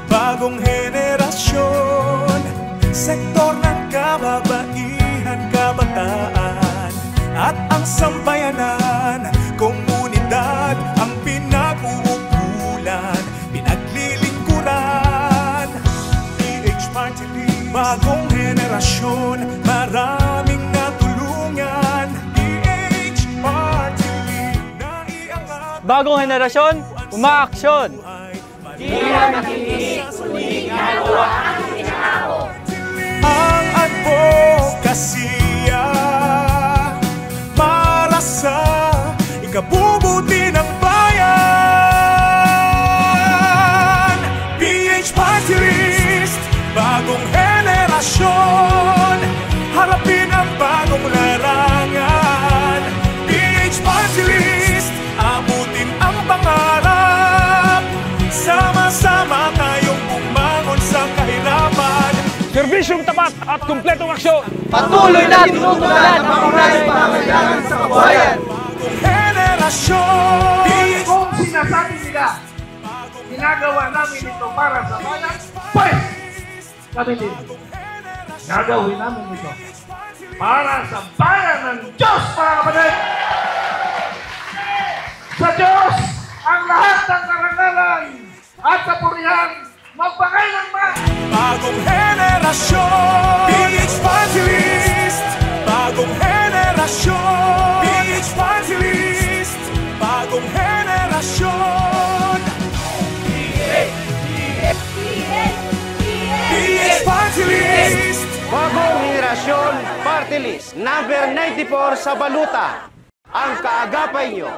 bagong henerasyon, sektor ng kababaihan, kabataan at ang sambayanan, komunidad ang pinag-uukulan, pinaglilingkuran. PH Party List, bagong henerasyon, maraming natulungan. PH Party List, naiangat. Bagong henerasyon, umaaksyon. Di lang nakikinig, kundi ginagawa ang tinatao. Ang advokasya para sa ikabubuti ng bayan. PH Party List, bagong henerasyon, harapin ang bagong larangan. PH Party List, abutin ang pangarap, sama-sama tayong bumangon sa kahirapan. Serbisyong tapat at kumpletong aksyon. Patuloy na tinutulan ang pangunahing pangangailangan sa kabuhayan. Bagong henerasyon. Kung sinasabi nila, ginagawa namin ito para sa bayan, pues, kami din. Gagawin namin ito para sa bayan ng Diyos, mga kapatid! Sa Diyos, ang lahat ng karangalan at kapurihan magpakailanman! Bagong henerasyon. PH Party List, bagong henerasyon. PH Party List, bagong henerasyon. PH Party List, Bagong henerasyon, party list, number 94 sa baluta. Ang kaagapay nyo.